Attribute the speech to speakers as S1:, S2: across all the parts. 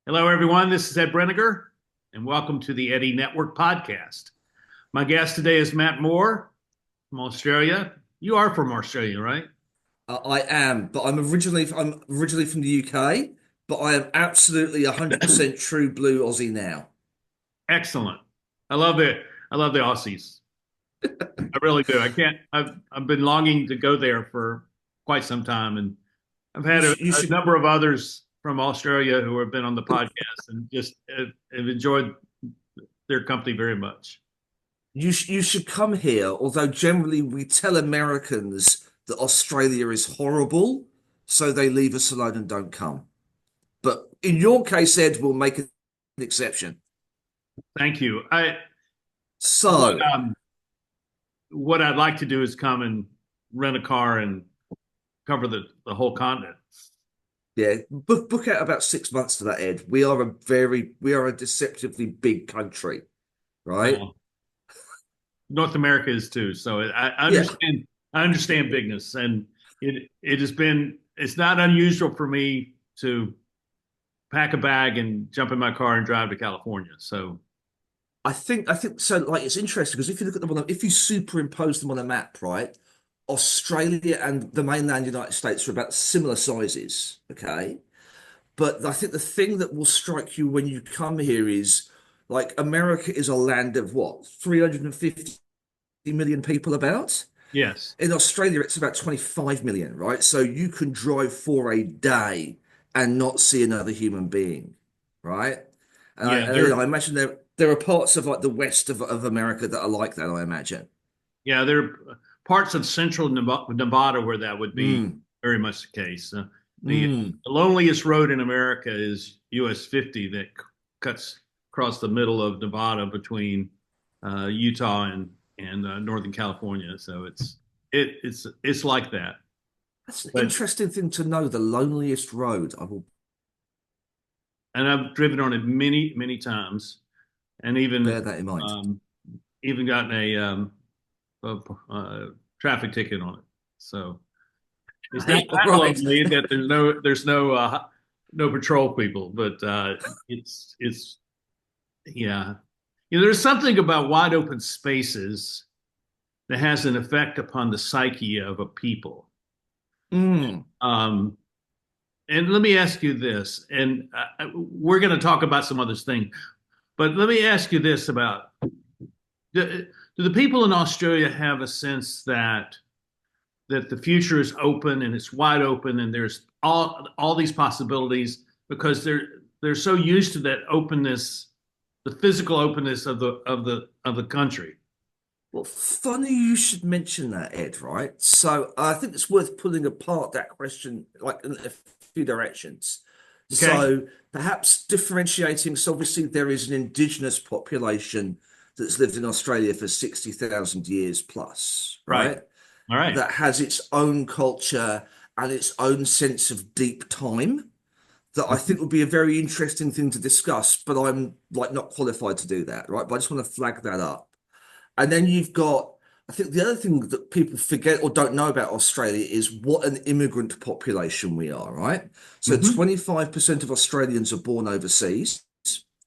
S1: Hello, everyone. This is Ed Breniger, and welcome to the Eddie Network podcast. My guest today is Matt Moore from Australia. You are from Australia, right?
S2: I am, but I'm originally from the UK, but I am absolutely 100% true blue Aussie now.
S1: Excellent. I love it. I love the Aussies. I really do. I can't. I've been longing to go there for quite some time, and I've
S2: You
S1: had a,
S2: should, you
S1: a
S2: should,
S1: number of others from Australia who have been on the podcast and just have enjoyed their company very much.
S2: you should come here. Although generally we tell Americans that Australia is horrible, so they leave us alone and don't come. But in your case, Ed, we'll make an exception.
S1: Thank you. I what
S2: So,
S1: what I'd like to do is come and rent a car and cover the whole continent.
S2: yeah, book out about 6 months to that, Ed. We are a deceptively big country, right?
S1: Well, North America is too. So I
S2: Yeah.
S1: understand. I understand bigness, and it has been. It's not unusual for me to pack a bag and jump in my car and drive to California. So
S2: I think so. Like it's interesting because if you look at them if you superimpose them on a map, right? Australia and the mainland United States are about similar sizes, okay? But I think the thing that will strike you when you come here is like America is a land of what, 350 million people about?
S1: yes,
S2: In Australia, it's about 25 million, right? So you can drive for a day and not see another human being, right? And I,
S1: yeah,
S2: and I imagine there are parts of like the west of America that are like that, I imagine.
S1: there are parts of central Nevada where that would be
S2: Mm,
S1: very much the case.
S2: mm.
S1: The loneliest road in America is US 50 that cuts across the middle of Nevada between Utah and Northern California. So it's like that.
S2: That's an
S1: But
S2: interesting thing to know, the loneliest road. I will
S1: and I've driven on it many times, and
S2: bear that in mind.
S1: um, even gotten a, a traffic ticket on it. So it's not
S2: Right, all
S1: that
S2: right.
S1: lonely that there's no patrol people, but it's yeah. There's something about wide open spaces that has an effect upon the psyche of a people.
S2: Mm.
S1: Um, and let me ask you this, and we're going to talk about some other things, but let me ask you this about do the people in Australia have a sense that the future is open and it's wide open and there's all these possibilities because they're so used to that openness, the physical openness of the country.
S2: Well, funny you should mention that, Ed, right? So I think it's worth pulling apart that question like in a few directions.
S1: Okay.
S2: So perhaps differentiating, so obviously there is an indigenous population that's lived in Australia for 60,000 years plus,
S1: Right.
S2: right?
S1: All right.
S2: That has its own culture and its own sense of deep time that I think would be a very interesting thing to discuss, but I'm like not qualified to do that, right? But I just want to flag that up. And then you've got, I think the other thing that people forget or don't know about Australia is what an immigrant population we are, right? So
S1: Mm-hmm.
S2: 25% of Australians are born overseas,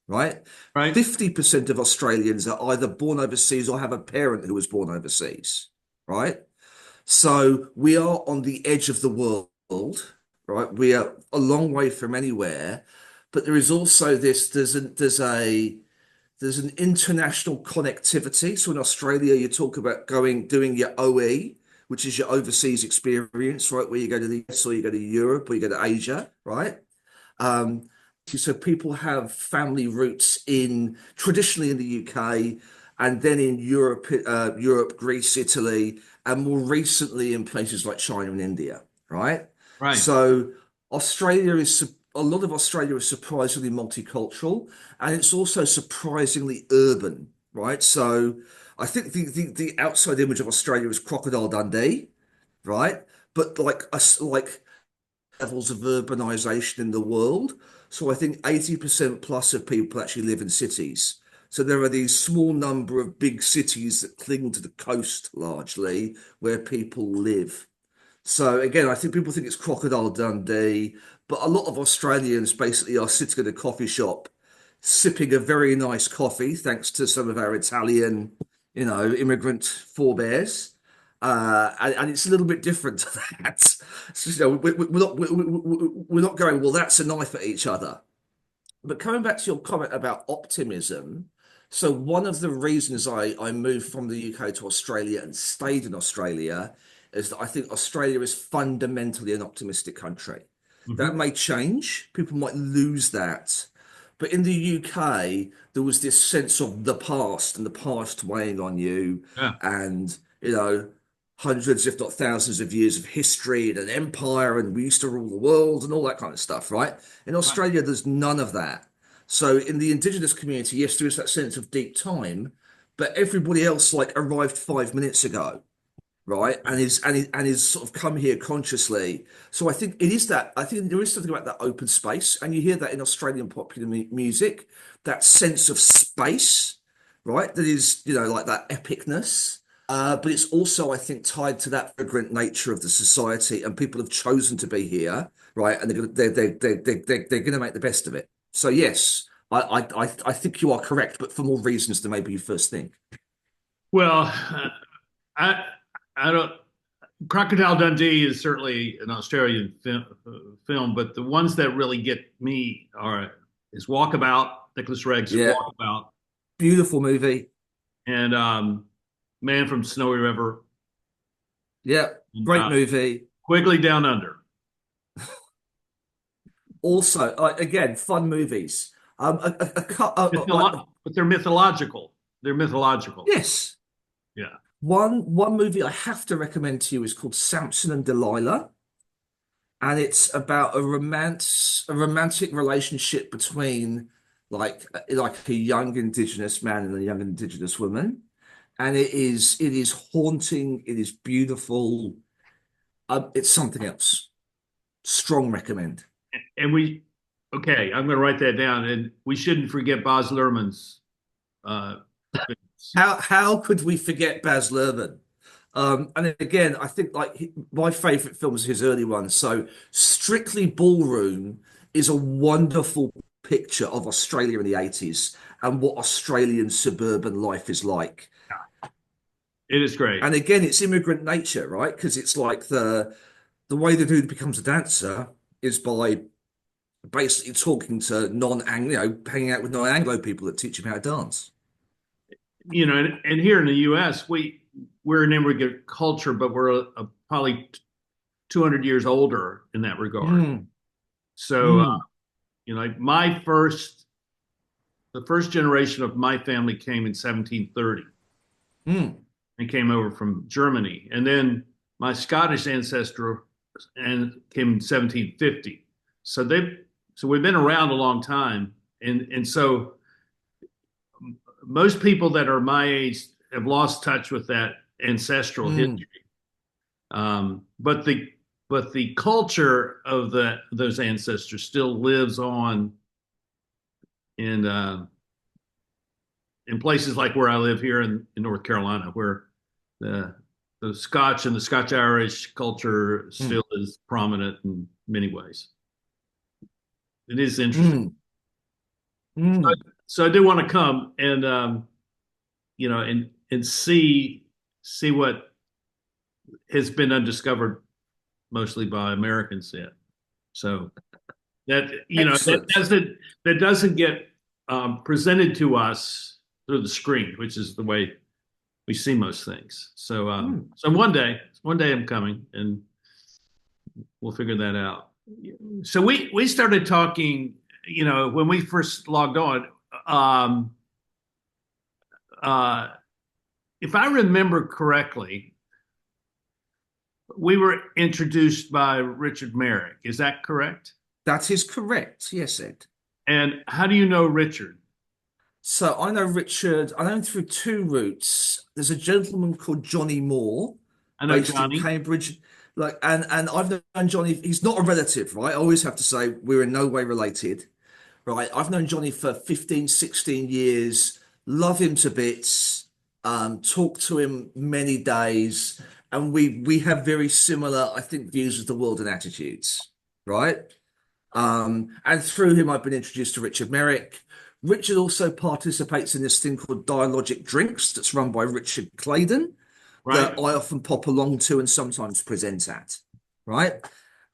S2: right?
S1: Right.
S2: 50% of Australians are either born overseas or have a parent who was born overseas, right? So we are on the edge of the world, right? We are a long way from anywhere, but there is also there's an international connectivity. So in Australia, you talk about doing your OE, which is your overseas experience, right? Where you go to the US or you go to Europe or you go to Asia, right? Um, so people have family roots in traditionally in the UK and then in Europe, Greece, Italy, and more recently in places like China and India, right?
S1: Right.
S2: So a lot of Australia is surprisingly multicultural, and it's also surprisingly urban, right? So I think the outside image of Australia is Crocodile Dundee, right? But like us, like levels of urbanization in the world. So I think 80% plus of people actually live in cities. So there are these small number of big cities that cling to the coast largely where people live. So again, I think people think it's Crocodile Dundee, but a lot of Australians basically are sitting at a coffee shop, sipping a very nice coffee, thanks to some of our Italian, immigrant forebears. And it's a little bit different to that. So, we're not going, well, that's a knife at each other. But coming back to your comment about optimism, so one of the reasons I moved from the UK to Australia and stayed in Australia is that I think Australia is fundamentally an optimistic country. That
S1: Hmm.
S2: may change, people might lose that. But in the UK, there was this sense of the past and the past weighing on you,
S1: Yeah.
S2: and hundreds, if not thousands, of years of history and an empire, and we used to rule the world and all that kind of stuff, right? In
S1: Wow.
S2: Australia, there's none of that. So in the indigenous community, yes, there is that sense of deep time, but everybody else like arrived 5 minutes ago, right? And is sort of come here consciously. So I think it is that. I think there is something about that open space, and you hear that in Australian popular music, that sense of space, right? That is, like that epicness. But it's also, I think, tied to that fragrant nature of the society, and people have chosen to be here, right? And they're going to make the best of it. So yes, I think you are correct, but for more reasons than maybe you first think.
S1: Well, I I don't. Crocodile Dundee is certainly an Australian film, but the ones that really get me are is Walkabout, Nicholas Regg's
S2: Yeah,
S1: Walkabout,
S2: beautiful movie.
S1: and Man from Snowy River,
S2: Yeah,
S1: and
S2: great movie.
S1: Quigley Down Under.
S2: Also, again, fun movies. Like
S1: But they're mythological. They're mythological.
S2: yes,
S1: Yeah.
S2: one movie I have to recommend to you is called Samson and Delilah, and it's about a romantic relationship between like a young Indigenous man and a young Indigenous woman, and it is haunting. It is beautiful. It's something else. Strong recommend.
S1: And okay, I'm going to write that down. And we shouldn't forget Baz Luhrmann's uh, films.
S2: How could we forget Baz Luhrmann? And again, I think like my favorite films are his early ones. So Strictly Ballroom is a wonderful picture of Australia in the 80s and what Australian suburban life is like.
S1: It is great.
S2: And again, it's immigrant nature, right? Because it's like the way the dude becomes a dancer is by basically talking to hanging out with non-Anglo people that teach him how to dance.
S1: And here in the U.S., we're an immigrant culture, but we're probably 200 years older in that regard.
S2: Mm,
S1: So,
S2: mm,
S1: like the first generation of my family came in 1730
S2: mm.
S1: and came over from Germany, and then my Scottish ancestor and came in 1750. So we've been around a long time, and so most people that are my age have lost touch with that ancestral
S2: Mm,
S1: history. But the culture of those ancestors still lives on in in places like where I live here in North Carolina, where the the Scotch and the Scotch Irish culture
S2: mm,
S1: still is prominent in many ways. It is interesting.
S2: mm, mm.
S1: So I do want to come and and see what has been undiscovered mostly by Americans yet. So that
S2: Excellent.
S1: that doesn't get presented to us through the screen, which is the way we see most things. So
S2: Mm.
S1: so one day I'm coming and we'll figure that out. So we started talking, when we first logged on. Um, uh, if I remember correctly, we were introduced by Richard Merrick. Is that correct?
S2: That is correct. Yes, Ed.
S1: And how do you know Richard?
S2: So I know Richard, I know him through two routes. There's a gentleman called Johnny Moore,
S1: I know
S2: based in
S1: Johnny.
S2: Cambridge. And I've known Johnny, he's not a relative, right? I always have to say we're in no way related, right? I've known Johnny for 15, 16 years, love him to bits, talk to him many days. and we have very similar, I think, views of the world and attitudes, right? And through him, I've been introduced to Richard Merrick. Richard also participates in this thing called Dialogic Drinks that's run by Richard Claydon that
S1: Right.
S2: I often pop along to and sometimes present at, right?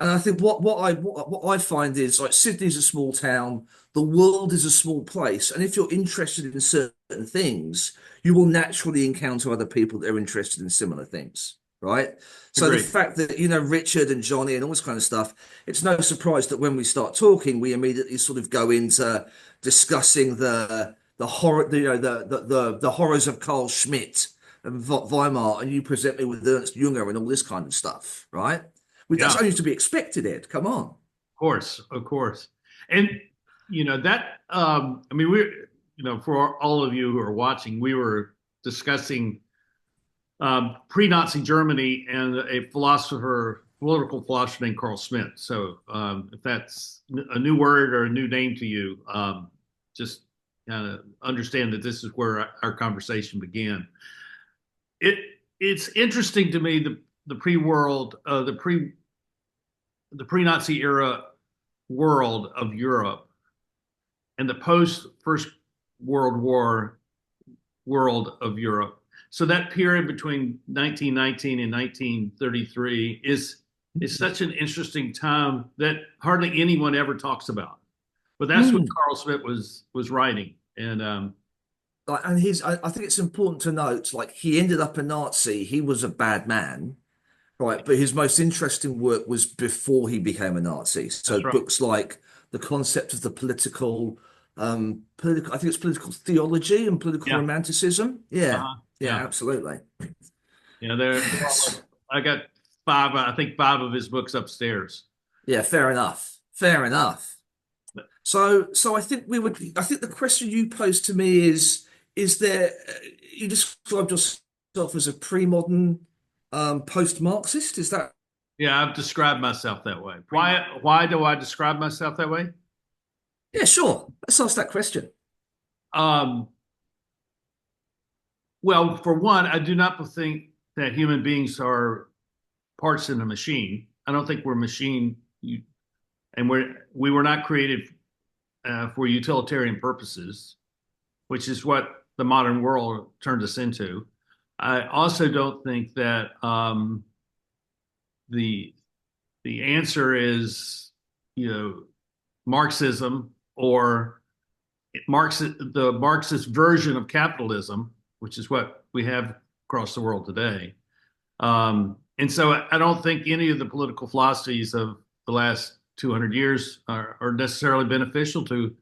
S2: And I think what I find is like Sydney's a small town, the world is a small place, and if you're interested in certain things, you will naturally encounter other people that are interested in similar things, right? So the
S1: Agreed.
S2: fact that Richard and Johnny and all this kind of stuff, it's no surprise that when we start talking, we immediately sort of go into discussing the horror, the horrors of Carl Schmitt and Weimar, and you present me with Ernst Junger and all this kind of stuff, right? Well,
S1: Yeah,
S2: that's
S1: of
S2: only to be expected, Ed. Come on.
S1: course, of course. And that I mean we're for all of you who are watching, we were discussing pre-Nazi Germany and a political philosopher named Carl Schmitt. So if that's a new word or a new name to you, just kind of understand that this is where our conversation began. It it's interesting to me the pre-world the pre-Nazi era world of Europe and the post First World War world of Europe. So that period between 1919 and 1933 is such an interesting time that hardly anyone ever talks about. But that's what
S2: Mm.
S1: Carl Schmitt was writing, and
S2: And I think it's important to note, like he ended up a Nazi. He was a bad man, right? But his most interesting work was before he became a Nazi. So
S1: that's right.
S2: books like The Concept of the I think it's political theology and political
S1: Yeah,
S2: romanticism. Yeah, yeah,
S1: yeah,
S2: absolutely.
S1: yeah. They're all, I got five. I think five of his books upstairs.
S2: Yeah, fair enough. Fair enough. So I think the question you posed to me is there, you described yourself as a pre-modern post-Marxist, is that?
S1: Yeah, I've described myself that way. Why do I describe myself that way?
S2: Yeah, sure. Let's ask that question.
S1: Um, well, for one, I do not think that human beings are parts in a machine. I don't think we're machine, and we were not created for utilitarian purposes, which is what the modern world turned us into. I also don't think that the the answer is Marxism or the Marxist version of capitalism, which is what we have across the world today. And so I don't think any of the political philosophies of the last 200 years are necessarily beneficial to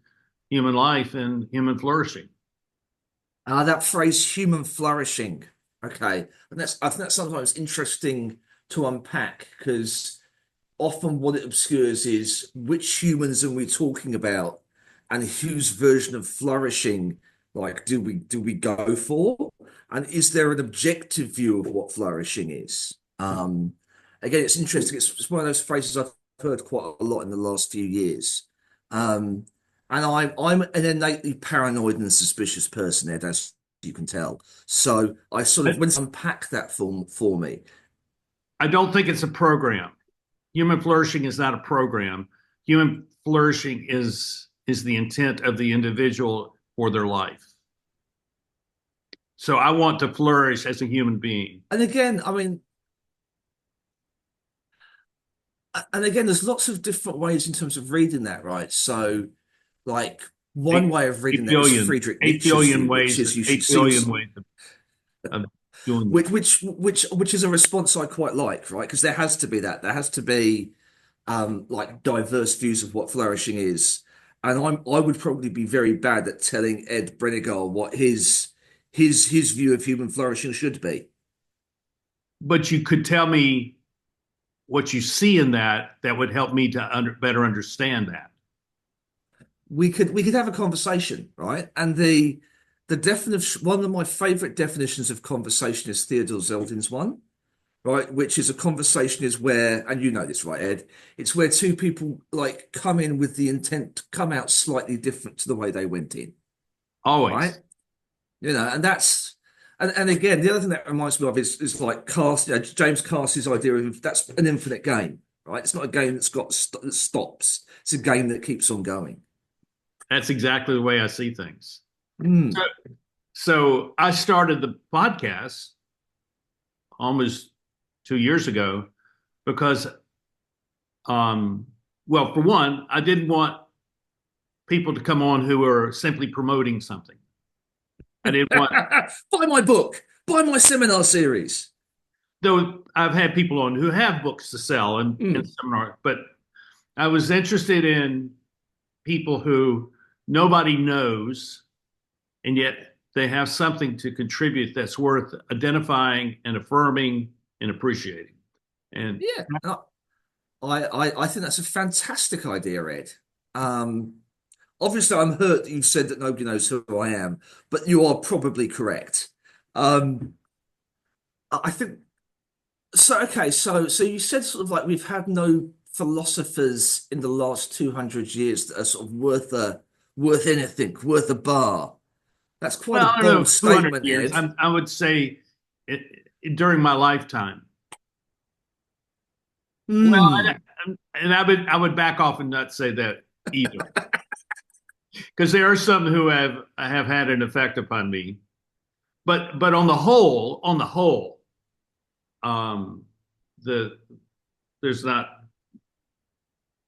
S1: human life and human flourishing.
S2: That phrase human flourishing. Okay. And I think that's sometimes interesting to unpack because often what it obscures is which humans are we talking about and whose version of flourishing like do we go for? And is there an objective view of what flourishing is? Again, it's interesting. It's one of those phrases I've heard quite a lot in the last few years. Um, and I'm an innately paranoid and suspicious person, Ed, as you can tell. So I sort of
S1: I,
S2: when you unpack that for me.
S1: I don't think it's a program. Human flourishing is not a program. Human flourishing is the intent of the individual for their life. So I want to flourish as a human being.
S2: And again, I mean, and again, there's lots of different ways in terms of reading that, right? So, like one
S1: Eight,
S2: way of reading
S1: eight
S2: that is
S1: billion,
S2: Friedrich
S1: eight
S2: Nietzsche's
S1: billion
S2: view, which
S1: ways,
S2: is you should
S1: 8 billion
S2: see,
S1: ways of doing that.
S2: which is a response I quite like, right? Because there has to be that. There has to be like diverse views of what flourishing is. And I would probably be very bad at telling Ed Brenegal what his view of human flourishing should be.
S1: But you could tell me what you see in that would help me to better understand that.
S2: We could have a conversation, right? And the definition, one of my favorite definitions of conversation is Theodore Zeldin's one, right? Which is a conversation is where, and you know this, right, Ed? It's where two people like come in with the intent to come out slightly different to the way they went in, right?
S1: Always.
S2: And And again, the other thing that reminds me of is like Cast, James Carsey's idea of that's an infinite game, right? It's not a game that stops. It's a game that keeps on going.
S1: That's exactly the way I see things. So,
S2: Mm.
S1: so I started the podcast almost 2 years ago because, um, well, for one, I didn't want people to come on who are simply promoting something. I didn't want,
S2: Buy my book. Buy my seminar series.
S1: though I've had people on who have books to sell and
S2: Mm.
S1: seminar, but I was interested in people who nobody knows, and yet they have something to contribute that's worth identifying and affirming and appreciating. And
S2: Yeah, I think that's a fantastic idea, Ed. Um, Obviously, I'm hurt that you said that nobody knows who I am, but you are probably correct. Um, I think so. Okay, so you said sort of like we've had no philosophers in the last 200 years that are sort of worth anything, worth a bar. That's quite a
S1: well, I don't know,
S2: bold
S1: 200
S2: statement,
S1: years.
S2: Ed.
S1: I would say during my lifetime. Well,
S2: Hmm.
S1: and I would back off and not say that either, because there are some who have had an effect upon me. But on the whole, um, the there's not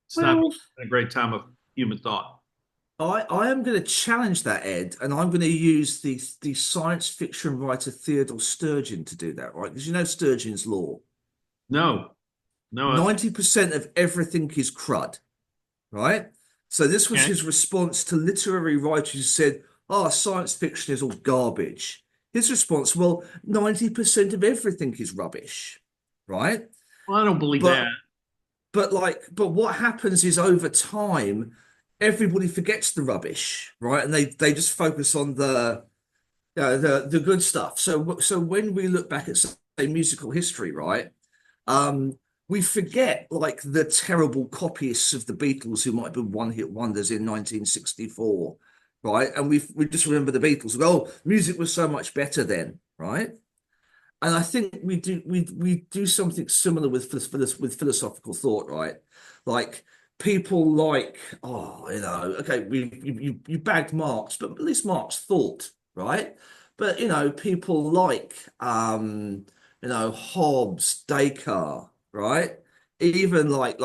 S1: it's not
S2: Well,
S1: a great time of human thought.
S2: I am going to challenge that, Ed, and I'm going to use the science fiction writer Theodore Sturgeon to do that, right? Because you know Sturgeon's law.
S1: No, no.
S2: 90% of everything is crud, right? So this was
S1: Okay.
S2: his response to literary writers who said, "Oh, science fiction is all garbage." His response, well, 90% of everything is rubbish, right?
S1: Well, I don't believe that.
S2: But but what happens is over time, everybody forgets the rubbish, right? And they just focus on the good stuff. So when we look back at say musical history, right? Um, we forget like the terrible copyists of the Beatles who might have been one-hit wonders in 1964, right? And we just remember the Beatles. Oh, music was so much better then, right? And I think we do something similar with philosophical thought, right? Like people like, okay, you bagged Marx, but at least Marx thought, right? But people like Hobbes, Descartes, right? Even like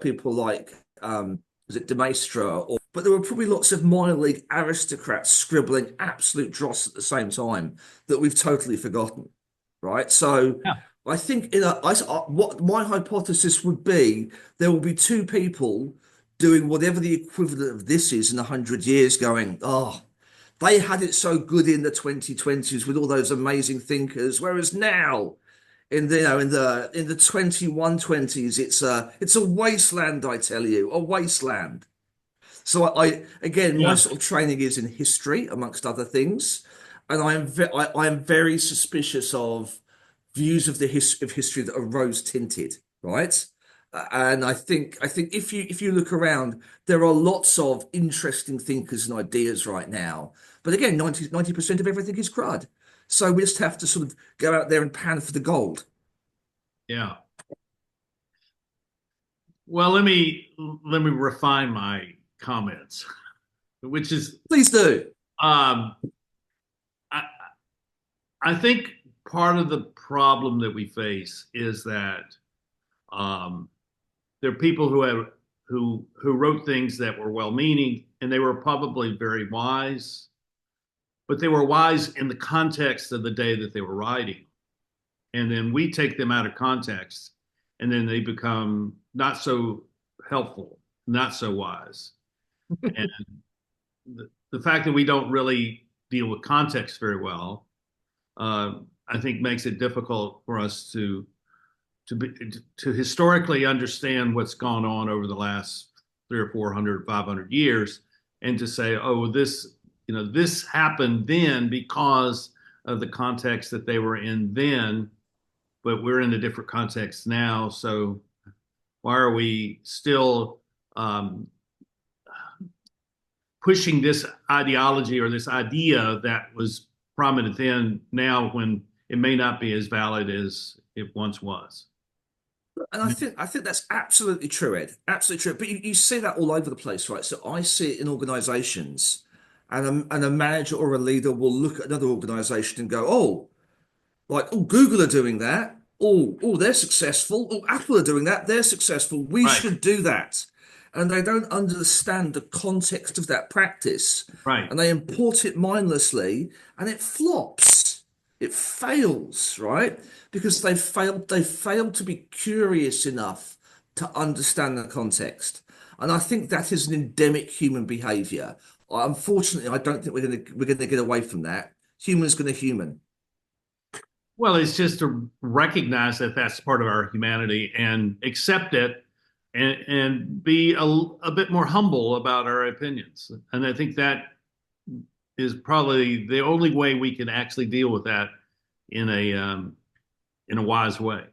S2: people like was it de Maistre, or but there were probably lots of minor league aristocrats scribbling absolute dross at the same time that we've totally forgotten, right? So
S1: Yeah.
S2: I think what my hypothesis would be, there will be two people doing whatever the equivalent of this is in 100 years, going, oh, they had it so good in the 2020s with all those amazing thinkers, whereas now in the 2120s, it's a wasteland, I tell you, a wasteland. So I again, my
S1: Yeah.
S2: sort of training is in history, amongst other things, and I am very suspicious of views of the of history that are rose tinted, right? And I think if you look around, there are lots of interesting thinkers and ideas right now. But again, 90% of everything is crud. So we just have to sort of go out there and pan for the gold.
S1: Yeah. Well, let me refine my comments, which is
S2: Please do.
S1: um, I I think part of the problem that we face is that um, there are people who wrote things that were well-meaning and they were probably very wise, but they were wise in the context of the day that they were writing. And then we take them out of context, and then they become not so helpful, not so wise. And the fact that we don't really deal with context very well, I think, makes it difficult for us to be, to historically understand what's gone on over the last 300 or 400, 500 years, and to say, oh, this happened then because of the context that they were in then, but we're in a different context now. So why are we still um, pushing this ideology or this idea that was prominent then now when it may not be as valid as it once was.
S2: And I think that's absolutely true, Ed. Absolutely true. But you see that all over the place, right? So I see it in organizations, and a manager or a leader will look at another organization and go, oh, like, oh, Google are doing that. Oh, they're successful. Oh, Apple are doing that. They're successful. We
S1: Right,
S2: should do that. And they don't understand the context of that practice.
S1: right.
S2: And they import it mindlessly and it flops. It fails, right? Because they failed to be curious enough to understand the context. And I think that is an endemic human behavior. Unfortunately, I don't think we're gonna get away from that. Human's gonna human.
S1: Well, it's just to recognize that that's part of our humanity and accept it and be a bit more humble about our opinions. And I think that is probably the only way we can actually deal with that in a wise way.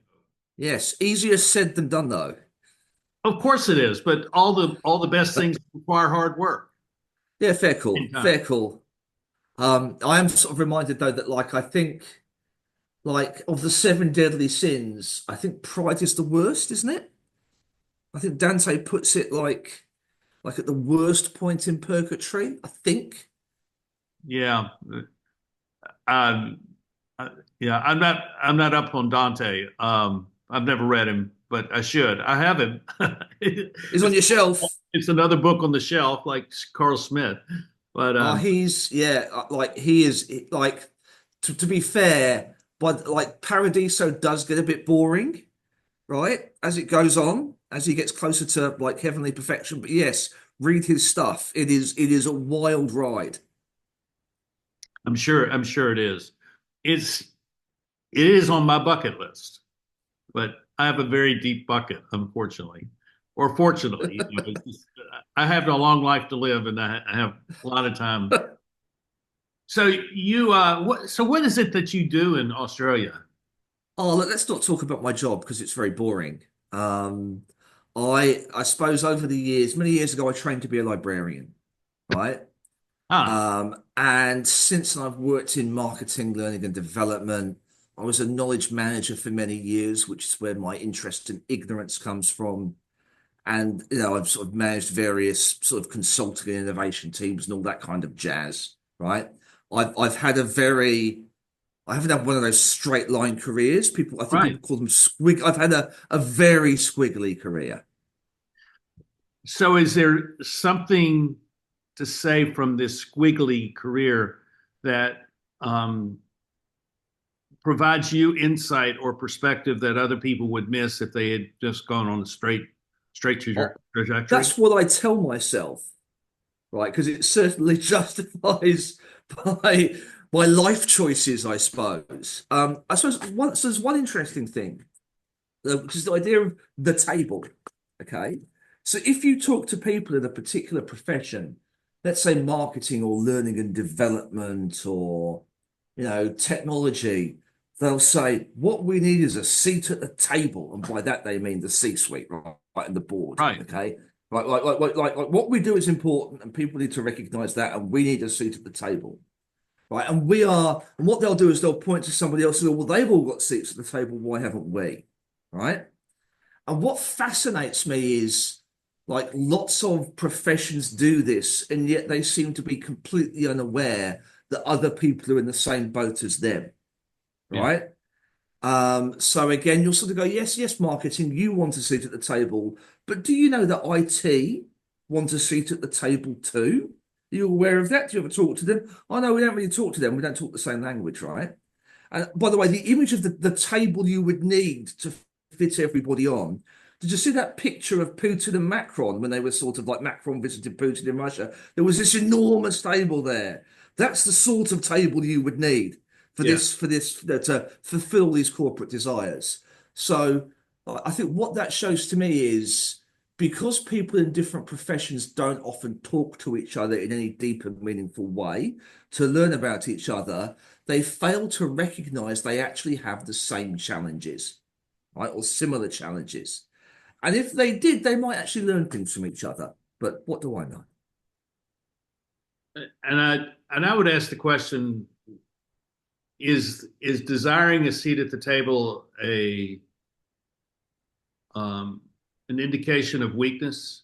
S2: Yes, easier said than done though.
S1: Of course it is, but all the best things require hard work.
S2: Yeah, fair call.
S1: In time.
S2: Fair call. I am sort of reminded though that like I think like of the seven deadly sins, I think pride is the worst, isn't it? I think Dante puts it like at the worst point in purgatory, I think.
S1: Yeah. Um, yeah, I'm not up on Dante. I've never read him, but I should. I have him.
S2: He's on your shelf.
S1: It's another book on the shelf, like Carl Smith. But
S2: He's yeah, like he is like to be fair, but like Paradiso does get a bit boring, right? As it goes on, as he gets closer to like heavenly perfection. But yes, read his stuff. It is a wild ride.
S1: I'm sure it is. It's it is on my bucket list, but I have a very deep bucket, unfortunately, or fortunately. I have a long life to live, and I have a lot of time. So what is it that you do in Australia?
S2: Oh, let's not talk about my job because it's very boring. Um, I suppose over the years, many years ago, I trained to be a librarian, right?
S1: Ah,
S2: And since I've worked in marketing, learning and development, I was a knowledge manager for many years, which is where my interest in ignorance comes from. And I've sort of managed various sort of consulting and innovation teams and all that kind of jazz, right? I've had a very I haven't had one of those straight line careers. I think
S1: right.
S2: people call them squig. I've had a very squiggly career.
S1: So is there something to say from this squiggly career that um, provides you insight or perspective that other people would miss if they had just gone on a straight
S2: Oh,
S1: trajectory?
S2: that's what I tell myself, right? Because it certainly justifies my my life choices, I suppose. I suppose there's one interesting thing, which is the idea of the table. Okay. So if you talk to people in a particular profession, let's say marketing or learning and development or, technology, they'll say, what we need is a seat at the table. And by that, they mean the C-suite, right, and the board.
S1: Right.
S2: Okay. Like what we do is important and people need to recognize that. And we need a seat at the table. Right. And what they'll do is they'll point to somebody else and go, well, they've all got seats at the table. Why haven't we? Right. And what fascinates me is like lots of professions do this, and yet they seem to be completely unaware that other people are in the same boat as them,
S1: Yeah.
S2: right? So again, you'll sort of go, yes, yes, marketing, you want a seat at the table, but do you know that IT want a seat at the table too? Are you aware of that? Do you ever talk to them? I know we don't really talk to them. We don't talk the same language, right? And by the way, the image of the table you would need to fit everybody on. Did you see that picture of Putin and Macron when they were sort of like Macron visited Putin in Russia? There was this enormous table there. That's the sort of table you would need
S1: Yeah.
S2: for this to fulfill these corporate desires. So I think what that shows to me is because people in different professions don't often talk to each other in any deep and meaningful way to learn about each other, they fail to recognize they actually have the same challenges, right, or similar challenges. And if they did, they might actually learn things from each other. But what do I know?
S1: And I would ask the question, is desiring a seat at the table a um, an indication of weakness?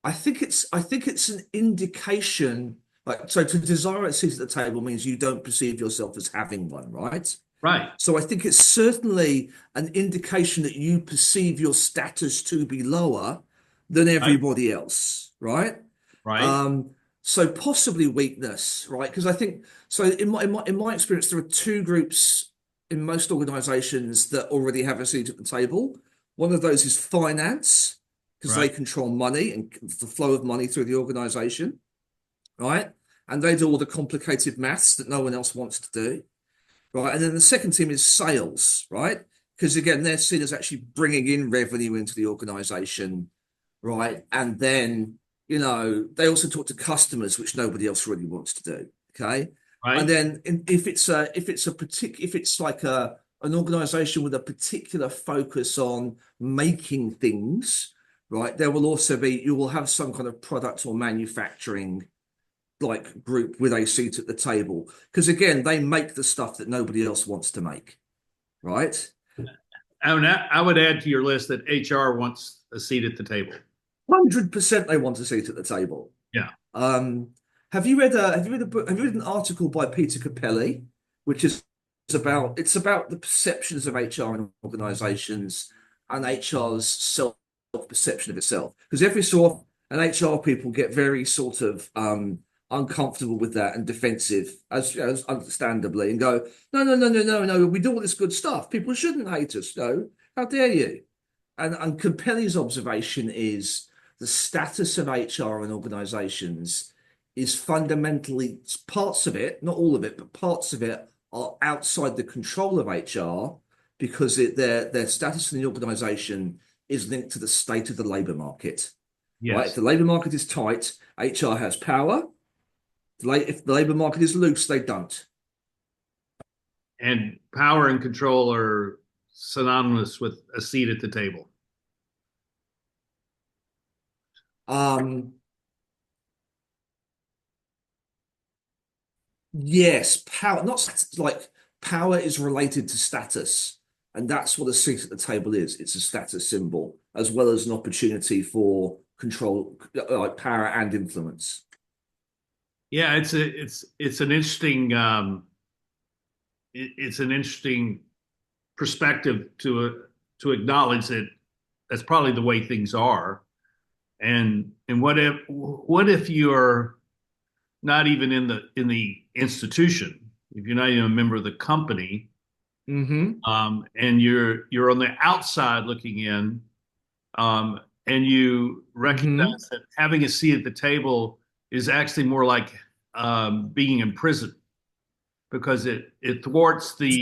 S2: I think it's an indication, like, so to desire a seat at the table means you don't perceive yourself as having one, right?
S1: Right,
S2: So I think it's certainly an indication that you perceive your status to be lower than
S1: right,
S2: everybody else, right?
S1: right,
S2: Um, so possibly weakness, right? Because I think so. In my experience, there are two groups in most organizations that already have a seat at the table. One of those is finance, because they
S1: right,
S2: control money and the flow of money through the organization, right? And they do all the complicated maths that no one else wants to do, right? And then the second team is sales, right? Because again, they're seen as actually bringing in revenue into the organization, right? And then, they also talk to customers, which nobody else really wants to do. Okay. And
S1: right.
S2: then if it's like an organization with a particular focus on making things, right, there will also be, you will have some kind of product or manufacturing like group with a seat at the table. Because again, they make the stuff that nobody else wants to make, right?
S1: I would add to your list that HR wants a seat at the table.
S2: 100% they want a seat at the table.
S1: Yeah.
S2: Um, have you read a book, have you read an article by Peter Capelli, which is about the perceptions of HR in organizations and HR's self-perception of itself. Because every so often, and HR people get very sort of uncomfortable with that and defensive, as understandably, and go, no, no, no, no, no, no, we do all this good stuff. People shouldn't hate us. No, how dare you? And Capelli's observation is the status of HR in organizations is fundamentally, parts of it, not all of it, but parts of it are outside the control of HR because their status in the organization is linked to the state of the labor market. Right? If
S1: Yes.
S2: the labor market is tight, HR has power. If the labor market is loose, they don't.
S1: And power and control are synonymous with a seat at the table.
S2: Um, Yes, power, not like power is related to status. And that's what a seat at the table is. It's a status symbol, as well as an opportunity for control, like power and influence.
S1: Yeah, it's an interesting it's an interesting perspective to acknowledge that that's probably the way things are. And what if you're not even in the institution, if you're not even a member of the company,
S2: Hmm.
S1: and you're on the outside looking in, and you
S2: Hmm.
S1: recognize that having a seat at the table is actually more like being in prison because it thwarts the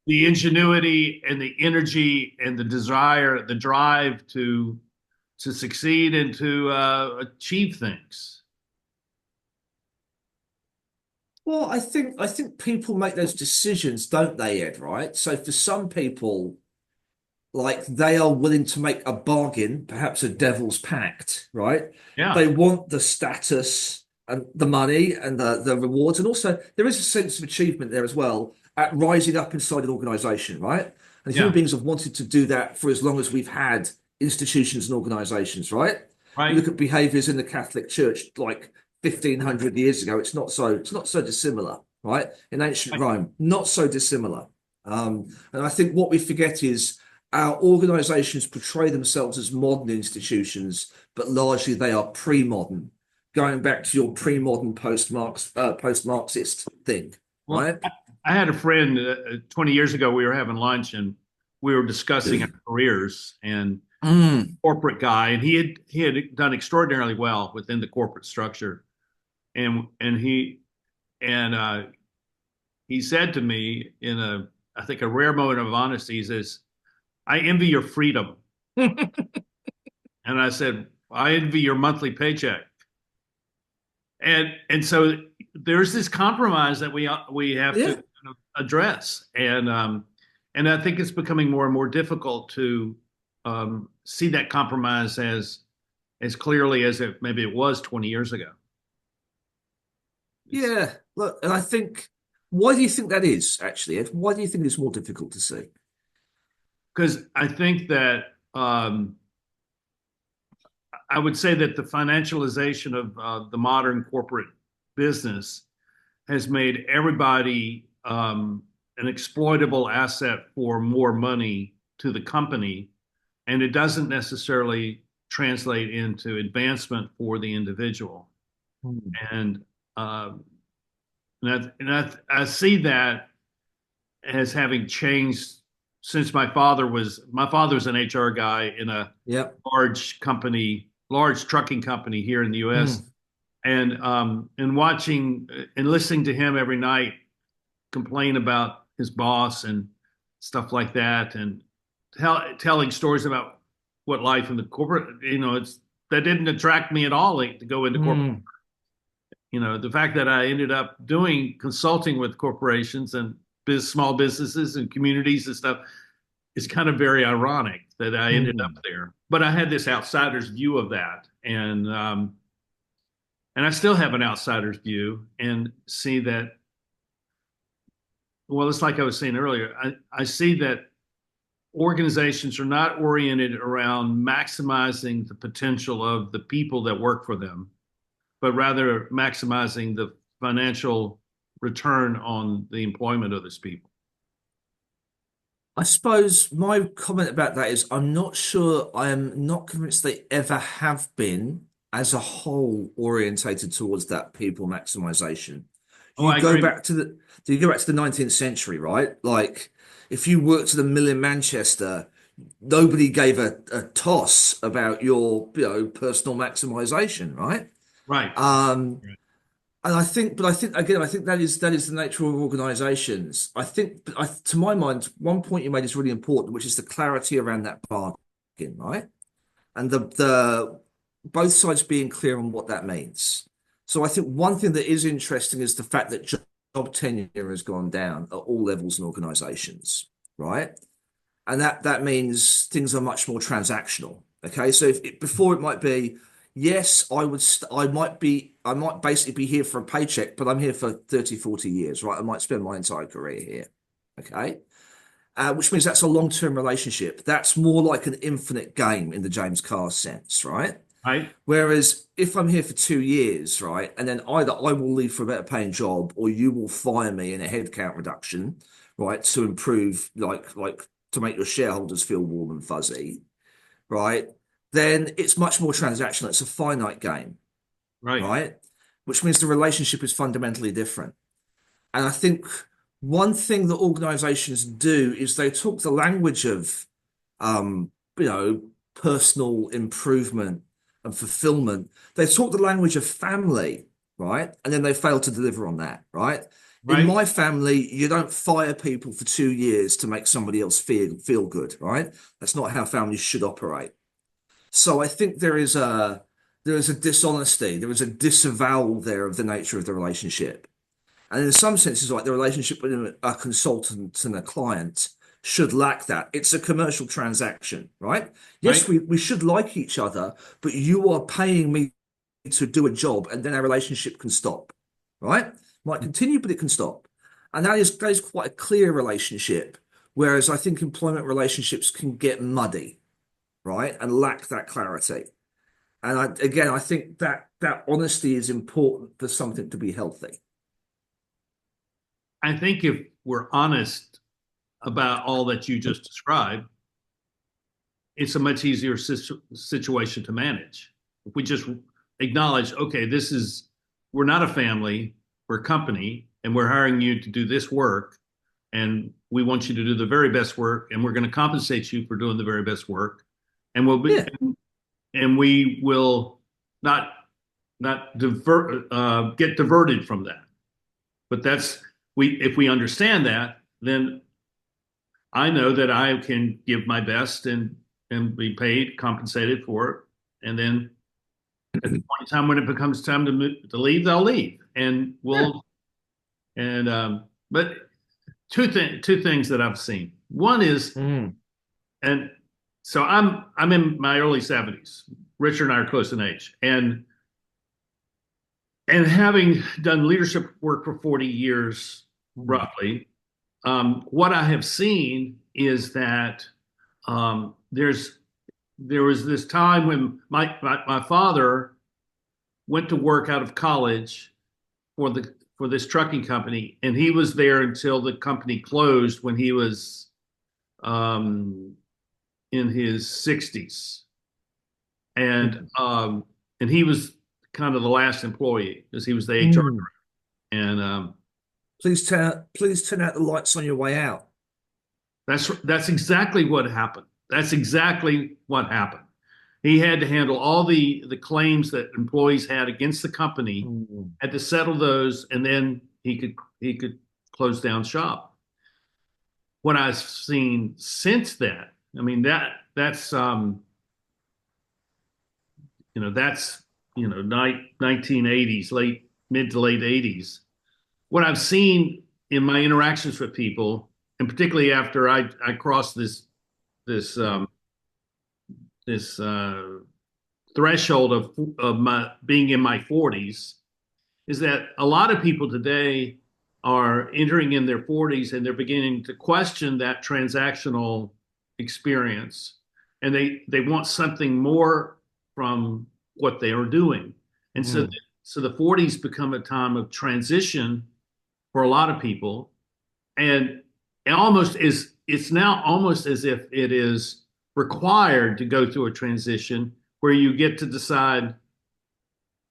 S1: ingenuity and the energy and the desire, the drive to succeed and to achieve things.
S2: Well, I think people make those decisions, don't they, Ed, right? So for some people, like they are willing to make a bargain, perhaps a devil's pact, right?
S1: Yeah,
S2: They want the status and the money and the rewards. And also, there is a sense of achievement there as well at rising up inside an organization, right? And human
S1: yeah,
S2: beings have wanted to do that for as long as we've had institutions and organizations, right? You
S1: right.
S2: look at behaviors in the Catholic Church like 1500 years ago, it's not so dissimilar, right? In ancient
S1: Right.
S2: Rome, not so dissimilar. And I think what we forget is our organizations portray themselves as modern institutions, but largely they are pre-modern, going back to your pre-modern post-Marxist thing,
S1: Well,
S2: right?
S1: I had a friend 20 years ago. We were having lunch and we were discussing our careers and
S2: Mm.
S1: corporate guy, and he had done extraordinarily well within the corporate structure, and he said to me in a I think a rare moment of honesty, he says, "I envy your freedom," and I said, "I envy your monthly paycheck," and so there's this compromise that we have to
S2: Yeah.
S1: kind of address, and I think it's becoming more and more difficult to see that compromise as clearly as maybe it was 20 years ago.
S2: Yeah, look, and I think, why do you think that is, actually, Ed? Why do you think it's more difficult to see?
S1: Because I think that I would say that the financialization of the modern corporate business has made everybody an exploitable asset for more money to the company, and it doesn't necessarily translate into advancement for the individual.
S2: Hmm.
S1: And uh, I see that as having changed since my father's an HR guy in a
S2: Yep.
S1: large company, large trucking company here in the U.S.
S2: Mm.
S1: And watching and listening to him every night complain about his boss and stuff like that, and telling stories about what life in the corporate, it's that didn't attract me at all, like, to go into corporate.
S2: Mm.
S1: The fact that I ended up doing consulting with corporations and small businesses and communities and stuff is kind of very ironic that I ended up
S2: Mm.
S1: there. But I had this outsider's view of that, and I still have an outsider's view and see that. Well, it's like I was saying earlier. I see that organizations are not oriented around maximizing the potential of the people that work for them, but rather maximizing the financial return on the employment of those people.
S2: I suppose my comment about that is I'm not sure, I am not convinced they ever have been as a whole orientated towards that people maximization.
S1: Oh,
S2: You
S1: I
S2: go
S1: agree.
S2: back to the you go back to the 19th century, right? Like if you worked at a mill in Manchester, nobody gave a toss about your, personal maximization, right?
S1: Right.
S2: Um,
S1: Right.
S2: and I think again, I think that is the nature of organisations. I think, to my mind, one point you made is really important, which is the clarity around that bargain, right? And the both sides being clear on what that means. So I think one thing that is interesting is the fact that job tenure has gone down at all levels in organisations, right? And that means things are much more transactional. Okay, so before it might be, yes, I might basically be here for a paycheck, but I'm here for 30, 40 years, right? I might spend my entire career here. Okay, which means that's a long-term relationship. That's more like an infinite game in the James Carr sense, right?
S1: Right.
S2: Whereas if I'm here for 2 years, right, and then either I will leave for a better paying job or you will fire me in a headcount reduction, right, to improve, like to make your shareholders feel warm and fuzzy, right, then it's much more transactional. It's a finite game,
S1: Right.
S2: right? Which means the relationship is fundamentally different. And I think one thing that organizations do is they talk the language of um, you know, personal improvement and fulfillment. They talk the language of family, right? And then they fail to deliver on that, right? In
S1: Right.
S2: my family, you don't fire people for 2 years to make somebody else feel good, right? That's not how families should operate. So I think there is a dishonesty, there is a disavowal there of the nature of the relationship. And in some senses, like the relationship between a consultant and a client should lack that. It's a commercial transaction, right? Yes,
S1: Right.
S2: we should like each other, but you are paying me to do a job, and then our relationship can stop, right? Might continue, but it can stop. And that is quite a clear relationship. Whereas I think employment relationships can get muddy, right? And lack that clarity. And again, I think that honesty is important for something to be healthy.
S1: I think if we're honest about all that you just described, it's a much easier situation to manage. If we just acknowledge, okay, we're not a family, we're a company, and we're hiring you to do this work, and we want you to do the very best work, and we're going to compensate you for doing the very best work, and
S2: Yeah.
S1: we will not get diverted from that. But that's we if we understand that, then I know that I can give my best and be paid, compensated for it. And then at the point in time when it becomes time to leave, they'll leave, and
S2: Yeah.
S1: but two things that I've seen. One is,
S2: Mm.
S1: and so I'm in my early 70s. Richard and I are close in age, and And having done leadership work for 40 years,
S2: Mm.
S1: roughly, what I have seen is that there was this time when my father went to work out of college for this trucking company, and he was there until the company closed when he was um, in his 60s, and um, and he was kind of the last employee because he was the HR.
S2: Mm.
S1: And
S2: Please turn out the lights on your way out.
S1: that's exactly what happened. That's exactly what happened. He had to handle all the claims that employees had against the company,
S2: Mm.
S1: had to settle those, and then he could close down shop. What I've seen since that, I mean that's that's 1980s, late mid to late 80s. What I've seen in my interactions with people, and particularly after I crossed this this threshold of my being in my 40s, is that a lot of people today are entering in their 40s and they're beginning to question that transactional experience, and they want something more from what they are doing. And
S2: Mm.
S1: so the 40s become a time of transition for a lot of people, and it's now almost as if it is required to go through a transition where you get to decide,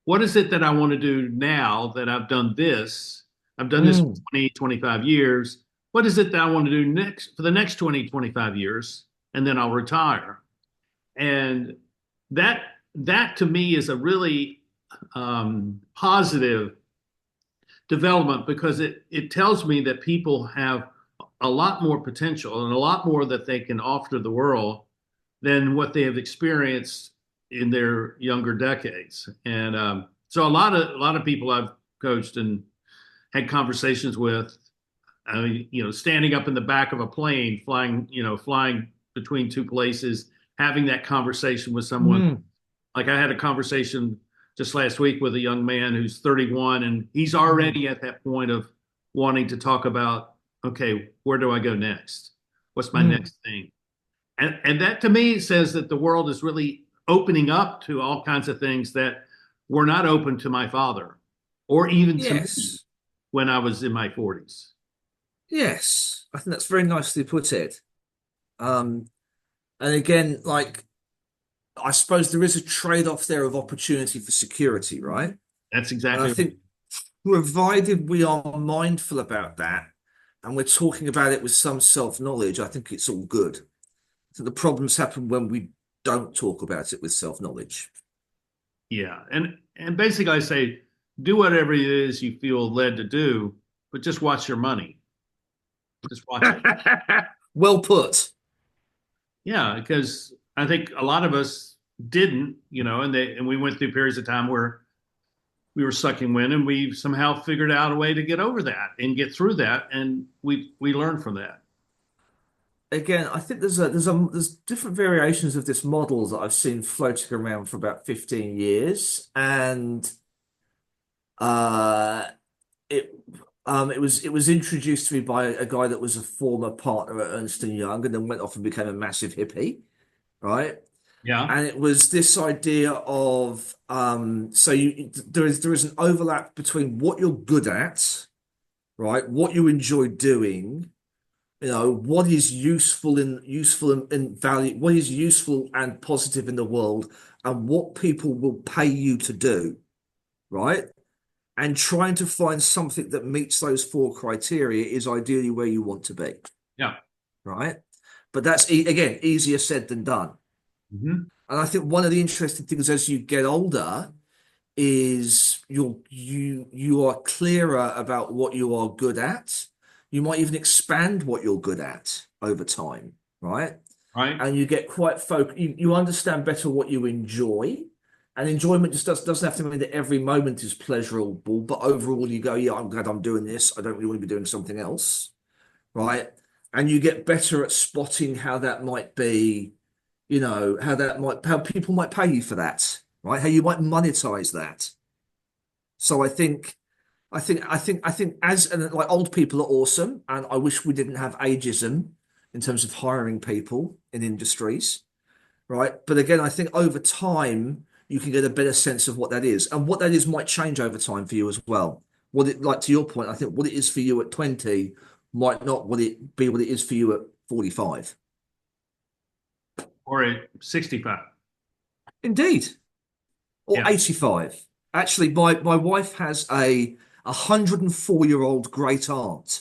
S1: what is it that I want to do now that I've done this for
S2: Mm.
S1: 20, 25 years. What is it that I want to do next for the next 20, 25 years? And then I'll retire. And that, that to me is a really positive development, because it tells me that people have a lot more potential and a lot more that they can offer to the world than what they have experienced in their younger decades. And so a lot of people I've coached and had conversations with, I mean, standing up in the back of a plane, flying between two places, having that conversation with someone.
S2: Mm.
S1: Like I had a conversation just last week with a young man who's 31, and he's
S2: Mm.
S1: already at that point of wanting to talk about, okay, where do I go next? What's my
S2: Mm.
S1: next thing? And that to me says that the world is really opening up to all kinds of things that were not open to my father or even to me
S2: Yes.
S1: when I was in my 40s.
S2: Yes. I think that's very nicely put it. Um, and again, like I suppose there is a trade-off there of opportunity for security, right?
S1: That's
S2: And I
S1: exactly right.
S2: think provided we are mindful about that and we're talking about it with some self-knowledge, I think it's all good. So the problems happen when we don't talk about it with self-knowledge.
S1: Yeah. And basically I say, do whatever it is you feel led to do, but just watch your money. Just watch it.
S2: Well put.
S1: Yeah, because I think a lot of us didn't, and we went through periods of time where we were sucking wind, and we somehow figured out a way to get over that and get through that, and we learned from that.
S2: Again, I think there's different variations of this model that I've seen floating around for about 15 years, and uh, it it was introduced to me by a guy that was a former partner at Ernst and Young, and then went off and became a massive hippie, right?
S1: Yeah.
S2: And it was this idea of so there is an overlap between what you're good at, right? What you enjoy doing, what is useful in value, what is useful and positive in the world, and what people will pay you to do, right? And trying to find something that meets those four criteria is ideally where you want to be,
S1: Yeah.
S2: right? But that's again easier said than done.
S1: Hmm.
S2: And I think one of the interesting things as you get older is you are clearer about what you are good at. You might even expand what you're good at over time, right?
S1: Right.
S2: And you get quite focused. You understand better what you enjoy. And enjoyment just doesn't have to mean that every moment is pleasurable, but overall you go, yeah, I'm glad I'm doing this. I don't really want to be doing something else, right? And you get better at spotting how that might be, how people might pay you for that, right? How you might monetize that. So I think as and like old people are awesome, and I wish we didn't have ageism in terms of hiring people in industries, right? But again, I think over time you can get a better sense of what that is, and what that is might change over time for you as well. What it like to your point, I think what it is for you at 20 might not what it be what it is for you at 45.
S1: or at 65.
S2: Indeed, or
S1: Yeah.
S2: 85. Actually, my wife has a 104-year-old great aunt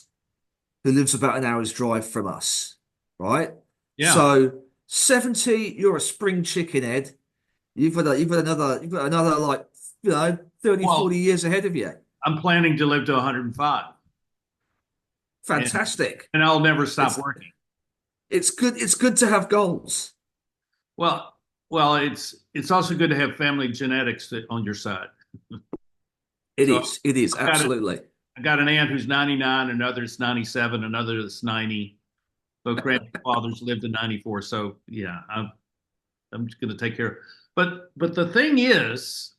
S2: who lives about an hour's drive from us, right?
S1: Yeah.
S2: So 70, you're a spring chicken, Ed. You've got another like 30,
S1: Well,
S2: 40 years ahead of you.
S1: I'm planning to live to 105, and
S2: Fantastic.
S1: and I'll never stop
S2: It's
S1: working.
S2: it's good to have goals.
S1: Well, well, it's also good to have family genetics on your side.
S2: It
S1: So
S2: is. It is
S1: I've got
S2: absolutely.
S1: I got an aunt who's 99, another is 97, another is 90. Both grandfathers lived to 94. So yeah, I'm just going to take care. But the thing is,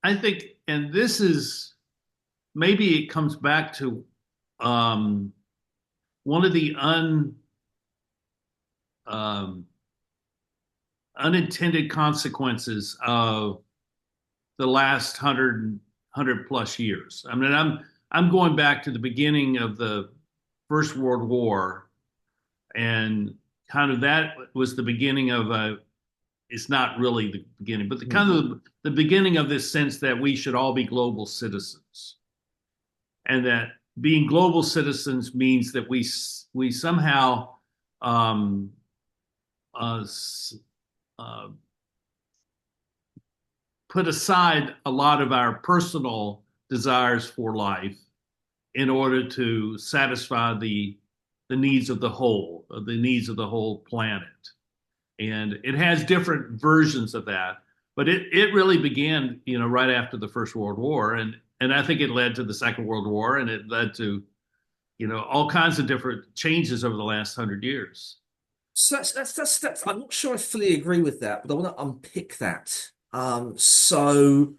S1: I think, and this is maybe it comes back to one of the um, unintended consequences of the last hundred plus years. I mean, I'm going back to the beginning of the First World War, and kind of that was the beginning of a. It's not really the beginning, but the kind
S2: Mhm.
S1: of the beginning of this sense that we should all be global citizens, and that being global citizens means that we somehow um, uh, uh, put aside a lot of our personal desires for life in order to satisfy the needs of the whole, the needs of the whole planet. And it has different versions of that, but it really began, right after the First World War, and I think it led to the Second World War, and it led to, all kinds of different changes over the last 100 years.
S2: So that's I'm not sure I fully agree with that, but I want to unpick that. So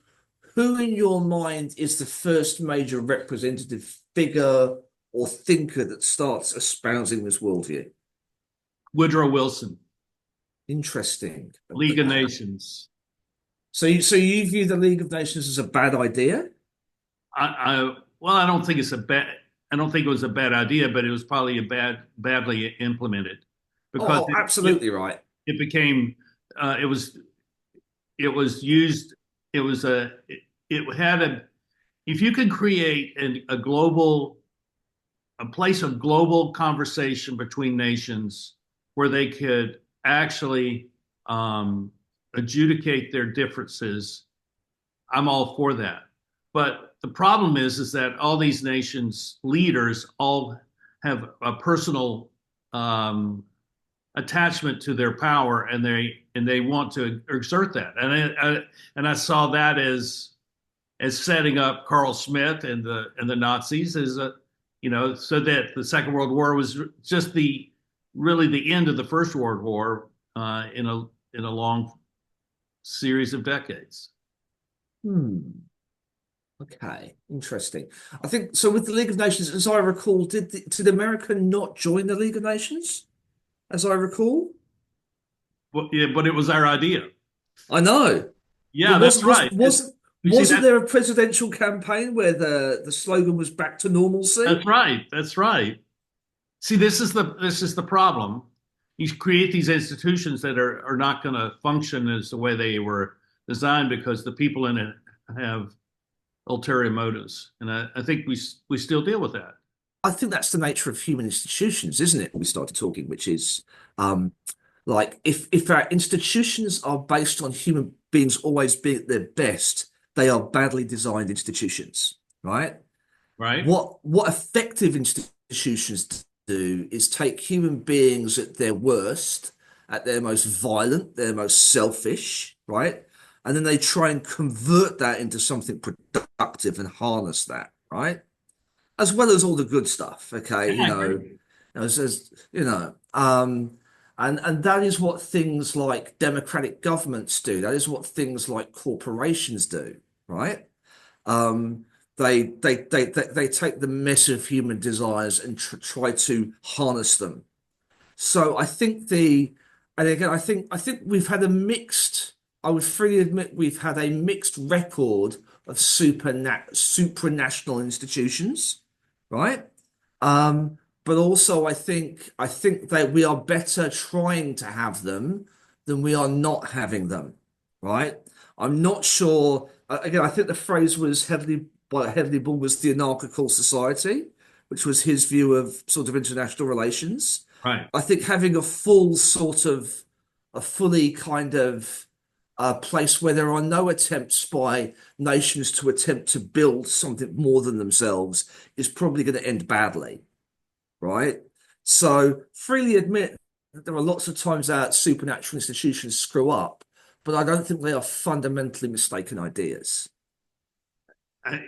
S2: who in your mind is the first major representative figure or thinker that starts espousing this worldview?
S1: Woodrow Wilson,
S2: Interesting.
S1: League of Nations.
S2: So you view the League of Nations as a bad idea?
S1: Well, I don't think it's a bad. I don't think it was a bad idea, but it was probably badly implemented because
S2: Oh, absolutely right.
S1: it became it was used. It was it had a if you could create a place of global conversation between nations where they could actually adjudicate their differences, I'm all for that. But the problem is that all these nations leaders all have a personal attachment to their power, and they want to exert that. And I saw that as setting up Carl Schmitt and the Nazis as a so that the Second World War was just the really the end of the First World War in a long series of decades.
S2: Hmm. Okay, interesting. I think so with the League of Nations, as I recall, did America not join the League of Nations? As I recall?
S1: Well, yeah, but it was our idea.
S2: I know. But
S1: Yeah, that's
S2: wasn't
S1: right.
S2: wasn't wasn't
S1: You see
S2: wasn't
S1: that?
S2: there a presidential campaign where the slogan was back to normalcy?
S1: That's right. That's right. See, this is the problem. You create these institutions that are not going to function as the way they were designed because the people in it have ulterior motives, and I think we still deal with that.
S2: I think that's the nature of human institutions, isn't it? We started talking, which is um, like if our institutions are based on human beings always being at their best, they are badly designed institutions, right?
S1: Right?
S2: What effective institutions do is take human beings at their worst, at their most violent, their most selfish, right? And then they try and convert that into something productive and harness that, right? As well as all the good stuff. Okay,
S1: Yeah, I agree.
S2: and that is what things like democratic governments do. That is what things like corporations do, right? Um, they take the mess of human desires and try to harness them. So I think and again, I think we've had a mixed. I would freely admit we've had a mixed record of supranational institutions, right? Um, but also I think that we are better trying to have them than we are not having them, right? I'm not sure. Again, I think the phrase was heavily by Headley Ball was the anarchical society, which was his view of sort of international relations.
S1: Right.
S2: I think having a full sort of a fully kind of place where there are no attempts by nations to attempt to build something more than themselves is probably going to end badly, right? So freely admit that there are lots of times that supernatural institutions screw up, but I don't think they are fundamentally mistaken ideas.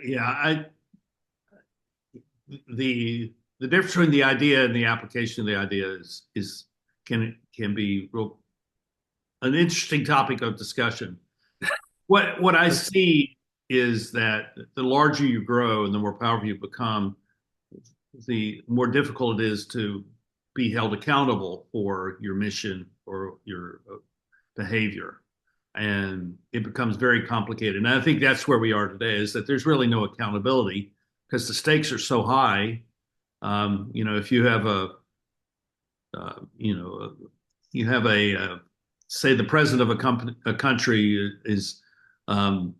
S1: Yeah, the difference between the idea and the application of the idea is can be real an interesting topic of discussion. What I see is that the larger you grow and the more powerful you become, the more difficult it is to be held accountable for your mission or your behavior. And it becomes very complicated. And I think that's where we are today is that there's really no accountability because the stakes are so high. If you have you know, you have say the president of a country um,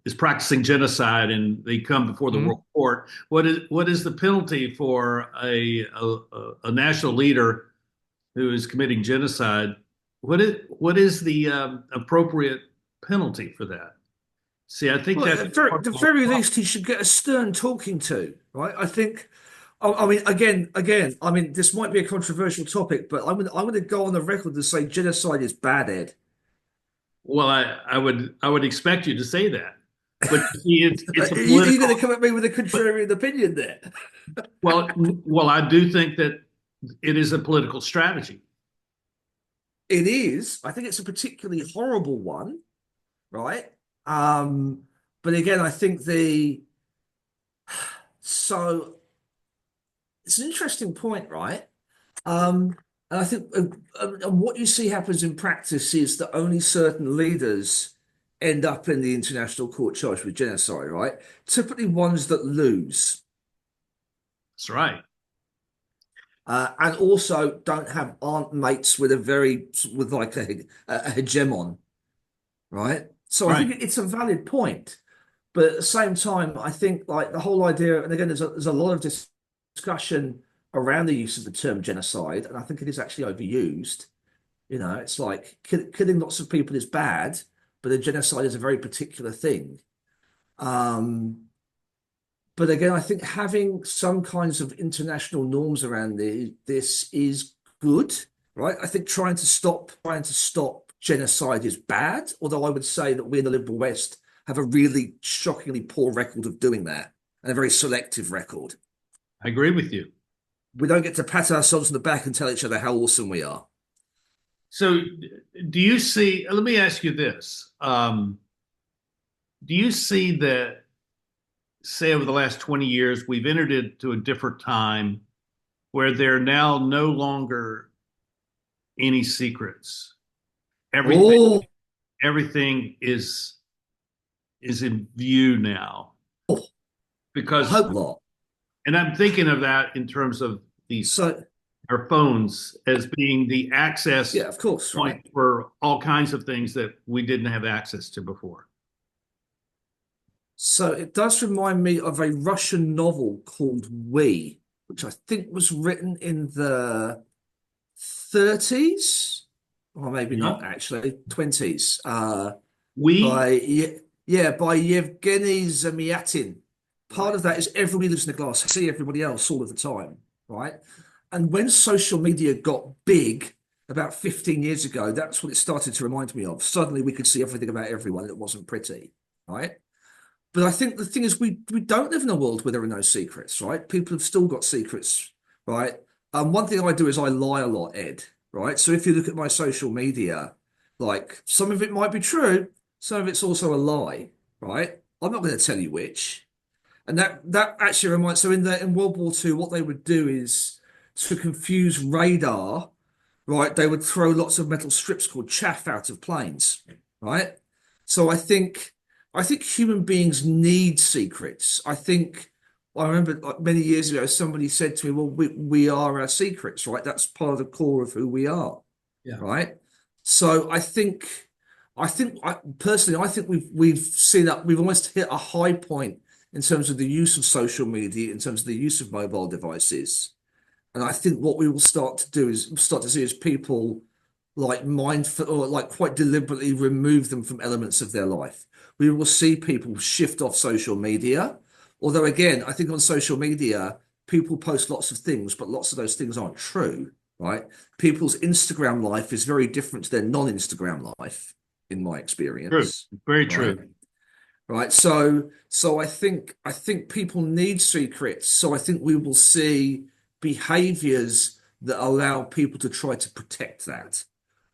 S1: is practicing genocide and they come before the
S2: Mhm.
S1: world court. What is the penalty for a national leader who is committing genocide? What is the appropriate penalty for that? See, I think
S2: Well,
S1: that's
S2: the very least, he should get a stern talking to, right? I think. I mean, again, I mean, this might be a controversial topic, but I'm going to go on the record to say genocide is bad, Ed.
S1: well. I would expect you to say that, but you see, it's a
S2: You're
S1: political.
S2: going to come at me with a
S1: But
S2: contrarian opinion there.
S1: well, I do think that it is a political strategy.
S2: It is. I think it's a particularly horrible one, right? Um, but again, I think so it's an interesting point, right? And I think and what you see happens in practice is that only certain leaders end up in the international court charged with genocide, right? Typically ones that lose,
S1: That's right.
S2: and also don't have aren't mates with with like a hegemon, right? So I
S1: Right.
S2: think it's a valid point. But at the same time, I think like the whole idea, and again, there's a lot of discussion around the use of the term genocide, and I think it is actually overused. You know, it's like killing lots of people is bad, but a genocide is a very particular thing. Um, but again, I think having some kinds of international norms around this is good, right? I think trying to stop genocide is bad, although I would say that we in the liberal West have a really shockingly poor record of doing that and a very selective record.
S1: I agree with you.
S2: We don't get to pat ourselves on the back and tell each other how awesome we are.
S1: So, do you see? Let me ask you this: do you see that, say, over the last 20 years, we've entered into a different time where there are now no longer any secrets? Everything,
S2: Oh,
S1: everything is in view now
S2: I
S1: because,
S2: hope not.
S1: and I'm thinking of that in terms of these
S2: So,
S1: our phones as being the access
S2: yeah, of course,
S1: point
S2: right.
S1: for all kinds of things that we didn't have access to before.
S2: So it does remind me of a Russian novel called We, which I think was written in the 30s, or maybe
S1: Yeah.
S2: not actually, 20s,
S1: We,
S2: by yeah, by Yevgeny Zamyatin. Part
S1: right,
S2: of that is everybody lives in a glass, see everybody else all of the time, right? And when social media got big about 15 years ago, that's what it started to remind me of. Suddenly we could see everything about everyone. It wasn't pretty, right? But I think the thing is, we don't live in a world where there are no secrets, right? People have still got secrets, right? One thing I do is I lie a lot, Ed, right? So if you look at my social media, like some of it might be true, some of it's also a lie. right? I'm not going to tell you which. And that actually reminds. So in World War II, what they would do is to confuse radar, right? They would throw lots of metal strips called chaff out of planes, right? So I think human beings need secrets. I remember like many years ago, somebody said to me, "Well, we are our secrets, right? That's part of the core of who we are."
S1: Yeah.
S2: Right? So I personally, I think we've seen that we've almost hit a high point in terms of the use of social media, in terms of the use of mobile devices. And I think what we will start to do is start to see is people like mindful or like quite deliberately remove them from elements of their life. We will see people shift off social media. Although again, I think on social media, people post lots of things, but lots of those things aren't true, right? People's Instagram life is very different to their non-Instagram life, in my
S1: True.
S2: experience,
S1: Very
S2: right?
S1: true.
S2: Right. So I think people need secrets. So I think we will see behaviors that allow people to try to protect that.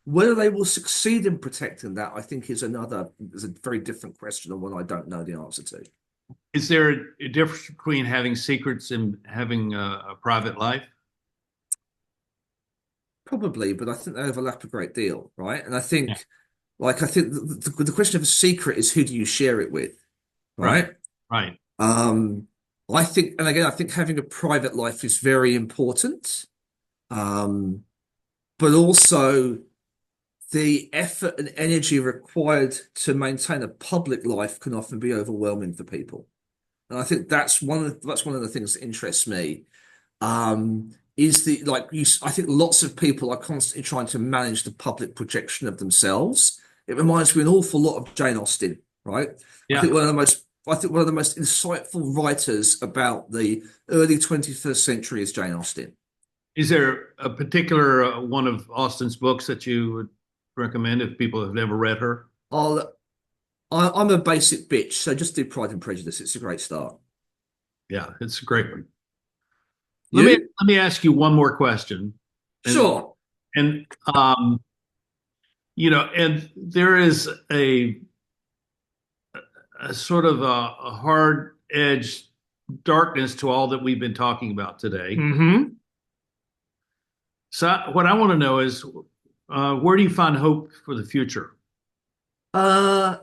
S2: Whether they will succeed in protecting that, I think is a very different question and one I don't know the answer to.
S1: Is there a difference between having secrets and having a private life?
S2: Probably, but I think they overlap a great deal, right? And
S1: Yeah.
S2: I think the question of a secret is who do you share it with,
S1: Right.
S2: right?
S1: Right.
S2: Um, and again, I think having a private life is very important. Um, but also the effort and energy required to maintain a public life can often be overwhelming for people. And I think that's one of the things that interests me. Is the like you? I think lots of people are constantly trying to manage the public projection of themselves. It reminds me an awful lot of Jane Austen, right?
S1: Yeah.
S2: I think one of the most insightful writers about the early 21st century is Jane Austen.
S1: Is there a particular one of Austin's books that you would recommend if people have never read her?
S2: I'll, I'm a basic bitch, so just do Pride and Prejudice. It's a great start.
S1: Yeah, it's a great one.
S2: You?
S1: Let me ask you one more question, and
S2: Sure.
S1: and and there is a sort of a hard edge darkness to all that we've been talking about today.
S2: Hmm.
S1: So what I want to know is, where do you find hope for the future?
S2: Uh,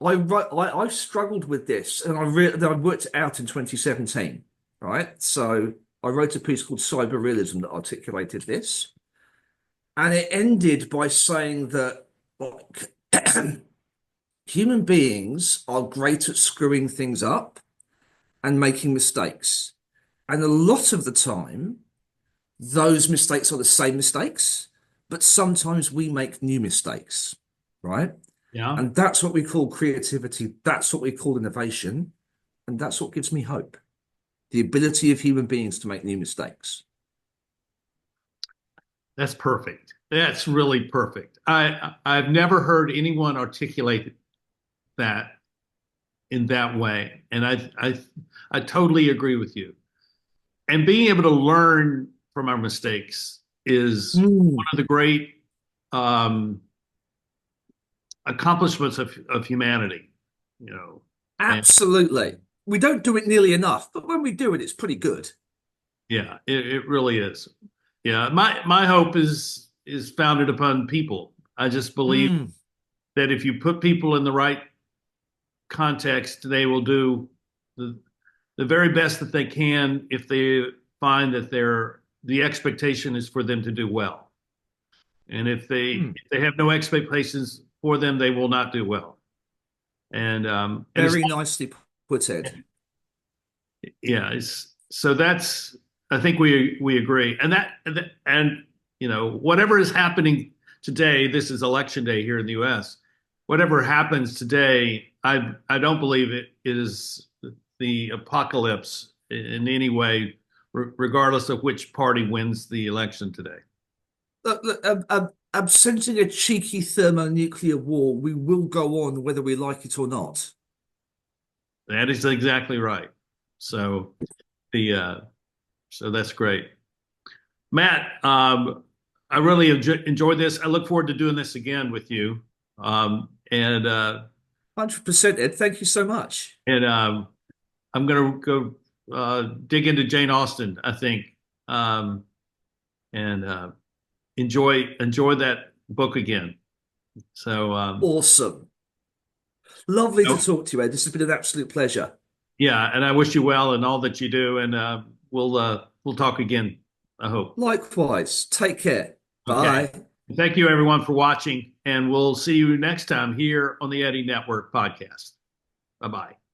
S2: I struggled with this, and I worked it out in 2017. Right, so I wrote a piece called Cyber Realism that articulated this, and it ended by saying that like, human beings are great at screwing things up and making mistakes, and a lot of the time, those mistakes are the same mistakes, but sometimes we make new mistakes, right?
S1: Yeah.
S2: And that's what we call creativity. That's what we call innovation. And that's what gives me hope. The ability of human beings to make new mistakes.
S1: That's perfect. That's really perfect. I've never heard anyone articulate that in that way, and I totally agree with you. And being able to learn from our mistakes is one
S2: Mm,
S1: of the great um, accomplishments of humanity. You know, and
S2: absolutely. We don't do it nearly enough, but when we do it, it's pretty good.
S1: yeah, it really is. Yeah, my hope is founded upon people. I just believe
S2: Mm,
S1: that if you put people in the right context, they will do the the very best that they can if they find that the expectation is for them to do well. And
S2: mm.
S1: if they have no expectations for them, they will not do well. And it's
S2: Very nicely put, Ed.
S1: yeah, it's so that's I think we agree. And whatever is happening today, this is election day here in the US. Whatever happens today, I don't believe it is the apocalypse in any way, regardless of which party wins the election today.
S2: Look, I'm sensing a cheeky thermonuclear war. We will go on whether we like it or not.
S1: That is exactly right. So the so that's great. Matt, I really enjoyed this. I look forward to doing this again with you. And
S2: 100%, Ed. Thank you so much.
S1: And I'm going to go dig into Jane Austen, I think, um, and enjoy that book again. So
S2: Awesome. Lovely to
S1: so,
S2: talk to you, Ed. This has been an absolute pleasure.
S1: yeah, and I wish you well in all that you do, and we'll talk again, I hope.
S2: Likewise. Take care.
S1: Okay.
S2: Bye.
S1: Thank you, everyone, for watching, and we'll see you next time here on the Eddie Network podcast. Bye bye.